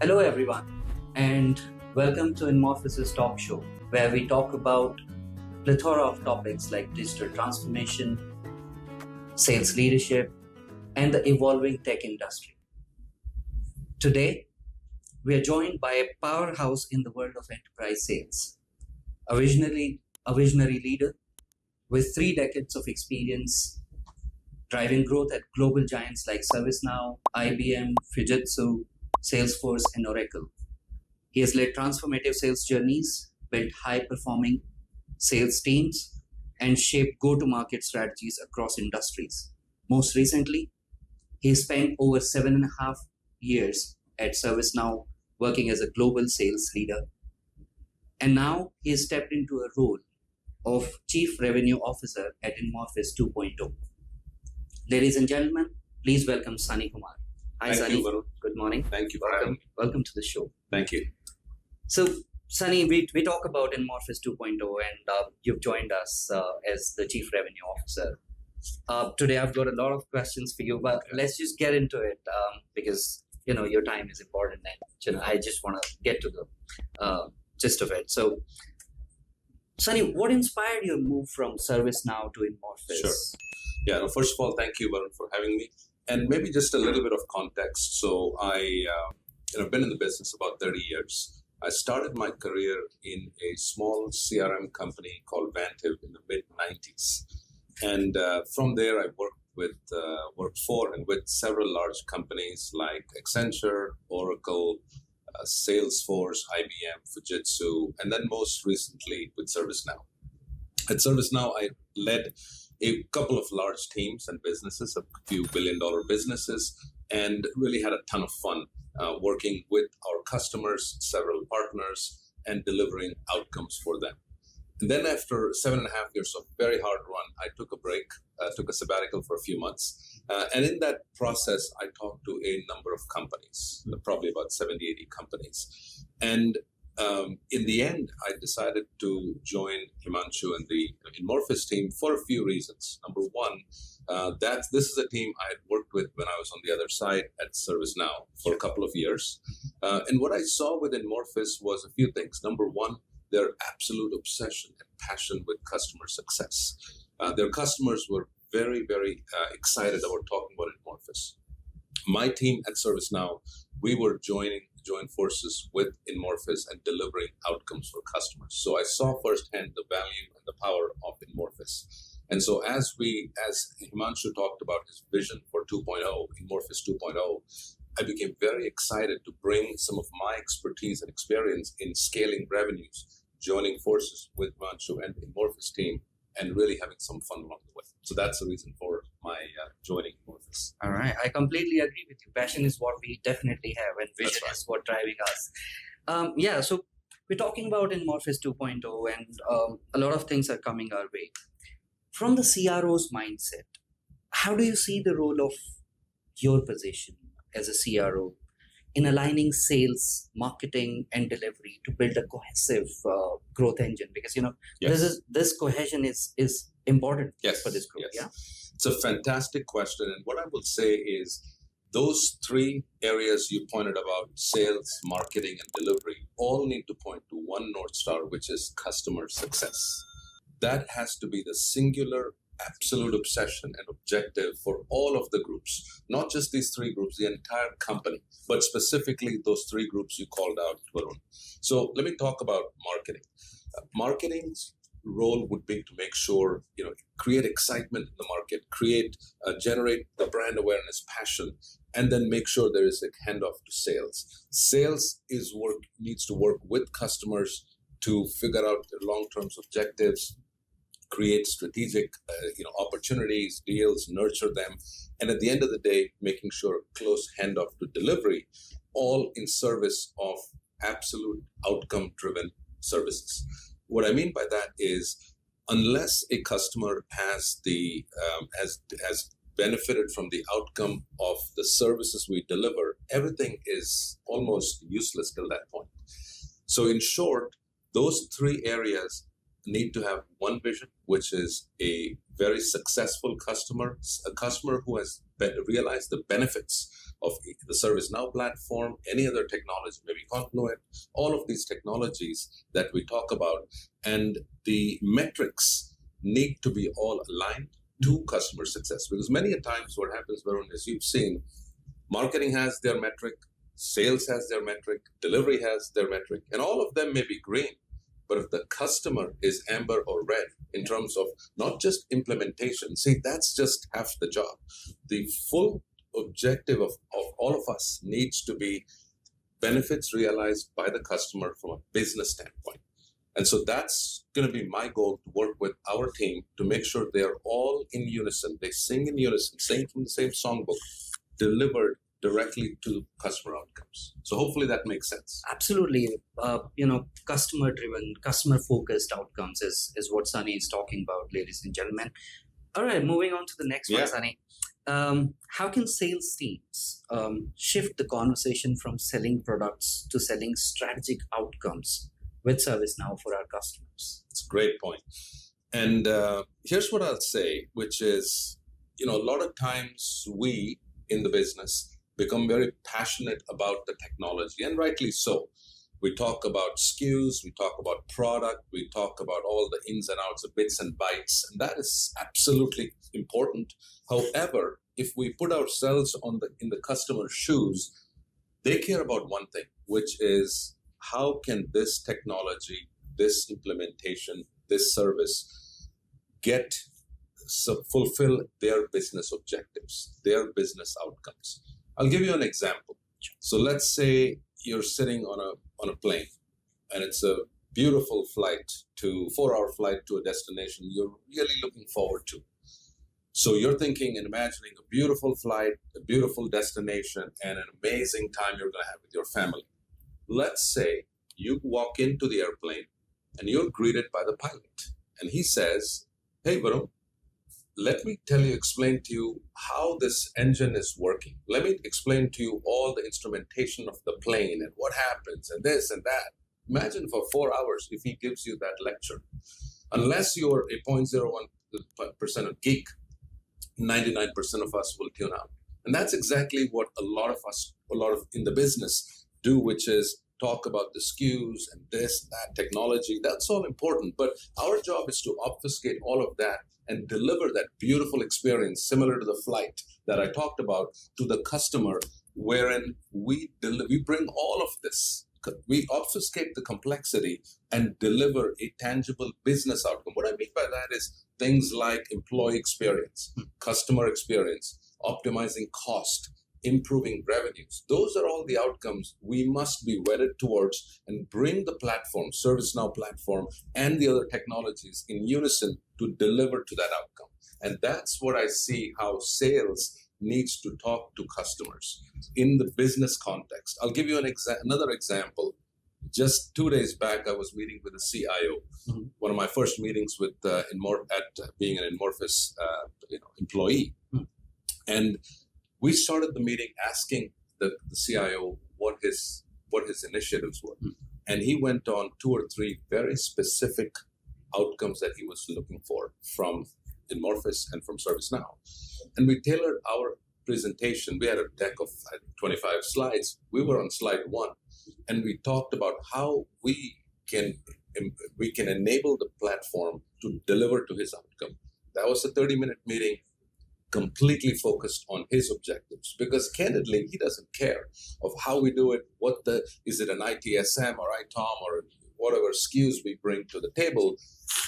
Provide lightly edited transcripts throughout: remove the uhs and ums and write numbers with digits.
Hello, everyone, and welcome to inMorphis' talk show, where we talk about plethora of topics like digital transformation, sales leadership, and the evolving tech industry. Today, we are joined by a powerhouse in the world of enterprise sales, a visionary leader with 3 decades of experience driving growth at global giants like ServiceNow, IBM, Fujitsu, Salesforce, and Oracle. He has led transformative sales journeys, built high-performing sales teams, and shaped go-to-market strategies across industries. Most recently, he spent over 7.5 years at ServiceNow working as a global sales leader. And now he has stepped into a role of Chief Revenue Officer at inMorphis 2.0. Ladies and gentlemen, please welcome Sunne Kumar. Hi, Thank Sunne. you, Varun. Good morning. Thank you for having me. Welcome to the show. Thank you. So, Sunne, we talk about inMorphis 2.0 and you've joined us as the Chief Revenue Officer. Today, I've got a lot of questions for you, but let's just get into it because, your time is important and I just want to get to the gist of it. So, Sunne, what inspired your move from ServiceNow to inMorphis? Sure. Yeah, no, first of all, thank you, Varun, for having me. And maybe just a little bit of context. So I've been in the business about 30 years. I started my career in a small CRM company called Vantive in the mid-90s. And from there, I worked for and with several large companies like Accenture, Oracle, Salesforce, IBM, Fujitsu, and then most recently with ServiceNow. At ServiceNow, I led a couple of large teams and businesses, a few billion-dollar businesses, and really had a ton of fun working with our customers, several partners, and delivering outcomes for them. And then after 7.5 years of very hard run, I took a break, took a sabbatical for a few months. And in that process, I talked to a number of companies, probably about 70, 80 companies. And in the end, I decided to join Himanshu and the inMorphis team for a few reasons. Number one, this is a team I had worked with when I was on the other side at ServiceNow for a couple of years. And what I saw with inMorphis was a few things. Number one, their absolute obsession and passion with customer success. Their customers were very, very excited about talking about inMorphis. My team at ServiceNow, we were join forces with inMorphis and delivering outcomes for customers. So I saw firsthand the value and the power of inMorphis. And so as Himanshu talked about his vision for 2.0, inMorphis 2.0, I became very excited to bring some of my expertise and experience in scaling revenues, joining forces with Himanshu and the inMorphis team, and really having some fun along the way. So that's the reason for my joining inMorphis. All right. I completely agree with you. Passion is what we definitely have, and vision is what driving us. So we're talking about inMorphis 2.0, and a lot of things are coming our way. From the CRO's mindset, how do you see the role of your position as a CRO in aligning sales, marketing, and delivery to build a cohesive growth engine? Because this cohesion is important for this group. Yes. Yeah, it's a fantastic question, and what I will say is those 3 areas you pointed about, sales, marketing, and delivery, all need to point to one North Star, which is customer success. That has to be the singular, absolute obsession and objective for all of the groups, not just these 3 groups, the entire company, but specifically those 3 groups you called out, Varun. So let me talk about marketing. Marketing's role would be to make sure, create excitement in the market, generate the brand awareness, passion, and then make sure there is a handoff to sales. Sales needs to work with customers to figure out their long-term objectives, create strategic opportunities, deals, nurture them, and at the end of the day, making sure close handoff to delivery, all in service of absolute outcome-driven services. What I mean by that is, unless a customer has benefited from the outcome of the services we deliver, everything is almost useless till that point. So in short, those 3 areas need to have one vision, which is a very successful customer, a customer who has realized the benefits of the ServiceNow platform, any other technology, maybe Confluent, all of these technologies that we talk about, and the metrics need to be all aligned to customer success. Because many a times what happens, Varun, is you've seen marketing has their metric, sales has their metric, delivery has their metric, and all of them may be green. But if the customer is amber or red in terms of not just implementation, see, that's just half the job. The full objective of all of us needs to be benefits realized by the customer from a business standpoint. And so that's going to be my goal, to work with our team to make sure they're all in unison. They sing in unison, sing from the same songbook, delivered directly to customer outcomes. So hopefully that makes sense. Absolutely. Customer driven, customer focused outcomes is what Sunny is talking about, ladies and gentlemen. All right, moving on to the next one, Sunny. How can sales teams shift the conversation from selling products to selling strategic outcomes with ServiceNow for our customers? It's a great point. And here's what I'll say, which is, a lot of times we in the business become very passionate about the technology, and rightly so. We talk about SKUs, we talk about product, we talk about all the ins and outs, the bits and bytes, and that is absolutely important. However, if we put ourselves in the customer's shoes, they care about one thing, which is how can this technology, this implementation, this service fulfill their business objectives, their business outcomes. I'll give you an example. So let's say you're sitting on a plane, and it's a beautiful flight, 4-hour flight to a destination you're really looking forward to. So you're thinking and imagining a beautiful flight, a beautiful destination, and an amazing time you're going to have with your family. Let's say you walk into the airplane and you're greeted by the pilot, and he says, "Hey, Varun, let me explain to you how this engine is working. Let me explain to you all the instrumentation of the plane and what happens and this and that." Imagine for 4 hours if he gives you that lecture. Unless you're a 0.01% of geek, 99% of us will tune out. And that's exactly what a lot of in the business do, which is talk about the SKUs and this, that, technology. That's all important. But our job is to obfuscate all of that and deliver that beautiful experience similar to the flight that I talked about to the customer, wherein we bring all of this. We obfuscate the complexity and deliver a tangible business outcome. What I mean by that is things like employee experience, customer experience, optimizing cost, improving revenues. Those are all the outcomes we must be wedded towards and bring the platform, ServiceNow platform, and the other technologies in unison to deliver to that outcome. And that's what I see how sales needs to talk to customers in the business context. I'll give you another example. Just 2 days back, I was meeting with a CIO. Mm-hmm. One of my first meetings with being an inMorphis employee. Mm-hmm. And we started the meeting asking the CIO what his initiatives were. Mm-hmm. And he went on 2 or 3 very specific outcomes that he was looking for from inMorphis and from ServiceNow. And we tailored our presentation. We had a deck of 25 slides. We were on slide 1. And we talked about how we can enable the platform to deliver to his outcome. That was a 30-minute meeting, completely focused on his objectives, because candidly, he doesn't care of how we do it. Is it an ITSM or ITOM or whatever SKUs we bring to the table?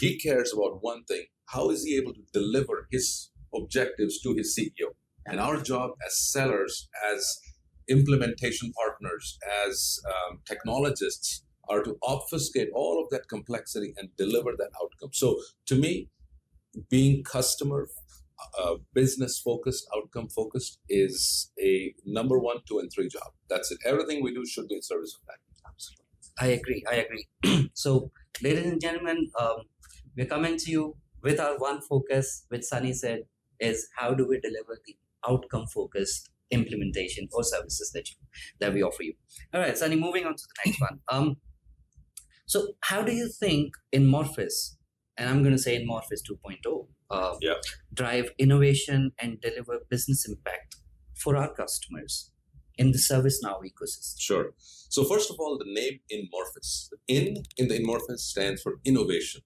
He cares about one thing: how is he able to deliver his objectives to his CEO? And our job as sellers, as implementation partners, as technologists, are to obfuscate all of that complexity and deliver that outcome. So to me, being customer business focused, outcome focused is a number 1, 2, and 3 job. That's it. Everything we do should be in service of that. Absolutely. I agree. So, ladies and gentlemen, we're coming to you with our one focus, which Sunny said, is how do we deliver the outcome focused implementation or services that we offer you. All right, Sunny, moving on to the next one. So how do you think inMorphis, and I'm going to say inMorphis 2.0, drive innovation and deliver business impact for our customers in the ServiceNow ecosystem? Sure. So first of all, the name inMorphis. In the inMorphis stands for innovation.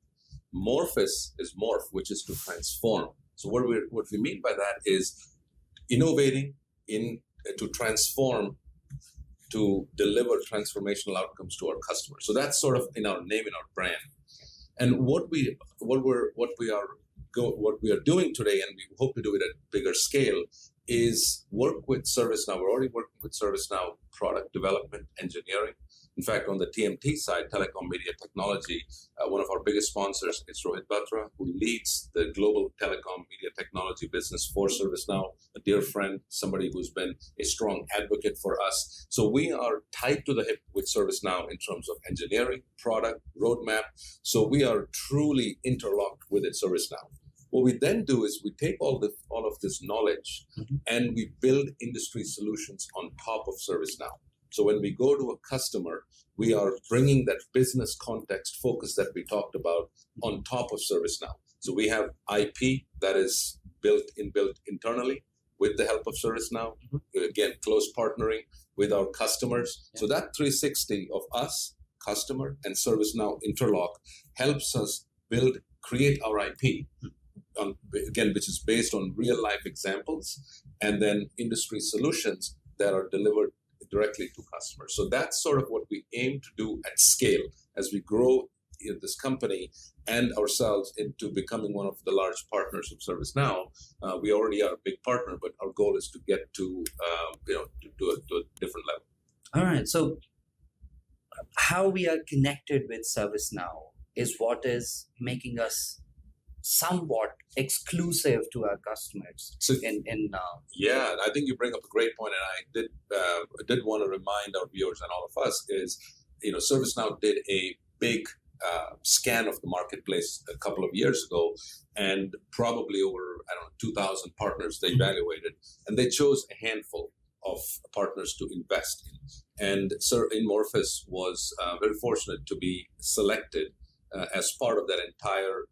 Morphis is morph, which is to transform. So what we mean by that is innovating to transform, to deliver transformational outcomes to our customers. So that's sort of in our name, in our brand. And what we are doing today, and we hope to do it at bigger scale, is work with ServiceNow. We're already working with ServiceNow product development, engineering. In fact, on the TMT side, Telecom Media Technology, one of our biggest sponsors is Rohit Batra, who leads the global telecom media technology business for ServiceNow, a dear friend, somebody who's been a strong advocate for us. So we are tied to the hip with ServiceNow in terms of engineering, product, roadmap. So we are truly interlocked with it, ServiceNow. What we then do is we take all of this knowledge and we build industry solutions on top of ServiceNow. So when we go to a customer, we are bringing that business context focus that we talked about on top of ServiceNow. So we have IP that is built internally with the help of ServiceNow. Again, close partnering with our customers. So that 360 of us, customer, and ServiceNow interlock helps us create our IP. Again, which is based on real life examples and then industry solutions that are delivered directly to customers. So that's sort of what we aim to do at scale as we grow in this company and ourselves into becoming one of the large partners of ServiceNow. We already are a big partner, but our goal is to get to a different level. All right. So how we are connected with ServiceNow is what is making us somewhat exclusive to our customers. So, Yeah, I think you bring up a great point, and I did want to remind our viewers and all of us is, ServiceNow did a big scan of the marketplace a couple of years ago, and probably over 2,000 partners they evaluated, and they chose a handful of partners to invest in. And inMorphis was very fortunate to be selected as part of that entire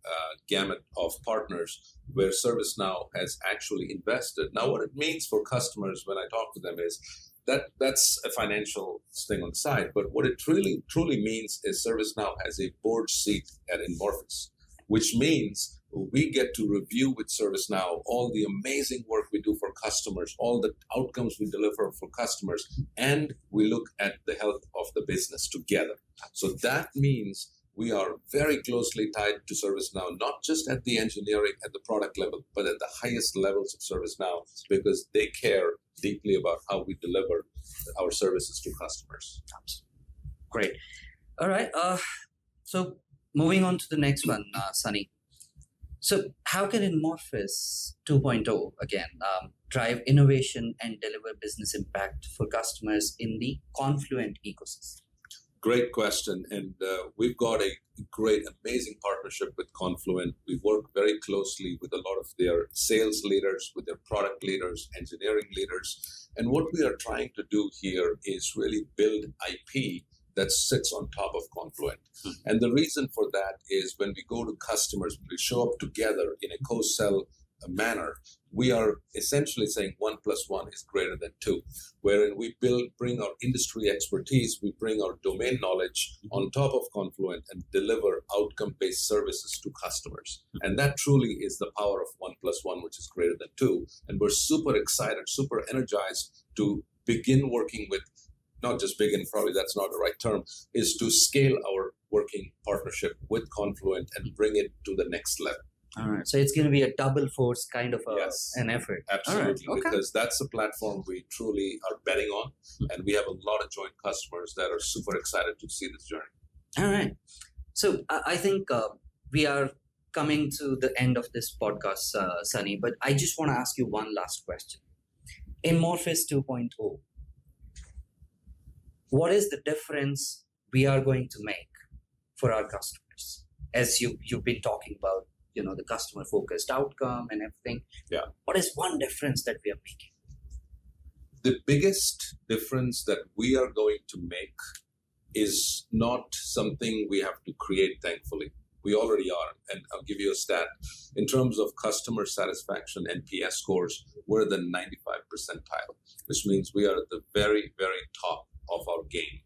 gamut of partners where ServiceNow has actually invested. Now, what it means for customers when I talk to them is that's a financial thing on the side, but what it truly means is ServiceNow has a board seat at inMorphis, which means we get to review with ServiceNow all the amazing work we do for customers, all the outcomes we deliver for customers, and we look at the health of the business together. So that means we are very closely tied to ServiceNow, not just at the engineering, at the product level, but at the highest levels of ServiceNow, because they care deeply about how we deliver our services to customers. Great. All right. So moving on to the next one, Sunny. So how can inMorphis 2.0, again, drive innovation and deliver business impact for customers in the Confluent ecosystem? Great question. And we've got a great, amazing partnership with Confluent. We work very closely with a lot of their sales leaders, with their product leaders, engineering leaders. And what we are trying to do here is really build IP that sits on top of Confluent. And the reason for that is when we go to customers, when we show up together in a co-sell manner, we are essentially saying 1 + 1 is greater than 2, wherein we bring our industry expertise, we bring our domain knowledge on top of Confluent and deliver outcome-based services to customers. And that truly is the power of 1 + 1, which is greater than 2. And we're super excited, super energized to begin working with, not just begin, probably that's not the right term, is to scale our working partnership with Confluent and bring it to the next level. All right. So it's going to be a double force kind of an effort. Absolutely. All right. Okay. Because that's a platform we truly are betting on. And we have a lot of joint customers that are super excited to see this journey. All right. So I think we are coming to the end of this podcast, Sunny, but I just want to ask you one last question. inMorphis 2.0, what is the difference we are going to make for our customers? As you've been talking about, the customer focused outcome and everything. Yeah. What is one difference that we are making? The biggest difference that we are going to make is not something we have to create, thankfully. We already are. And I'll give you a stat. In terms of customer satisfaction, NPS scores, we're at the 95 percentile, which means we are at the very, very top of our game.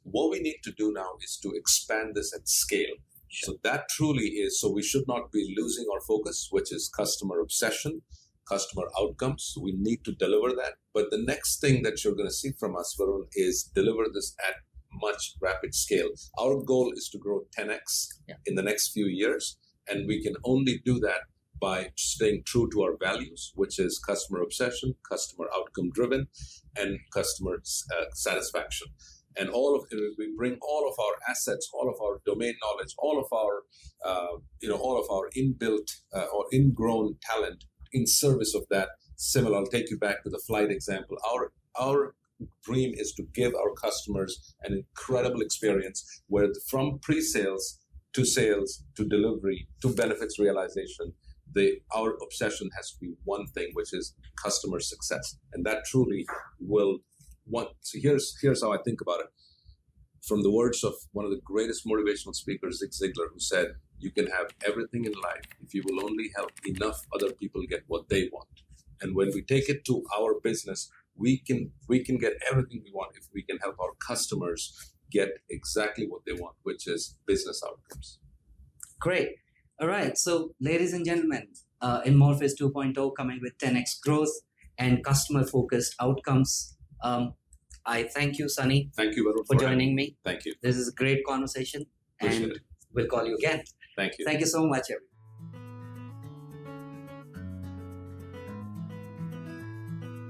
What we need to do now is to expand this at scale. So that truly is, so we should not be losing our focus, which is customer obsession, customer outcomes. We need to deliver that. But the next thing that you're going to see from us, Varun, is deliver this at much rapid scale. Our goal is to grow 10x in the next few years. And we can only do that by staying true to our values, which is customer obsession, customer outcome driven, and customer satisfaction. And we bring all of our assets, all of our domain knowledge, all of our inbuilt or ingrown talent in service of that. Similar, I'll take you back to the flight example. Our dream is to give our customers an incredible experience where from pre-sales to sales to delivery to benefits realization, our obsession has to be one thing, which is customer success. And that truly will so here's how I think about it. From the words of one of the greatest motivational speakers, Zig Ziglar, who said, you can have everything in life if you will only help enough other people get what they want. And when we take it to our business, we can get everything we want if we can help our customers get exactly what they want, which is business outcomes. Great. All right. So, ladies and gentlemen, inMorphis 2.0 coming with 10x growth and customer-focused outcomes. I thank you, Sunny. Thank you, Varun, for joining me. Thank you. This is a great conversation. Appreciate and it. we'll call you again. Thank you. Thank you so much, everyone.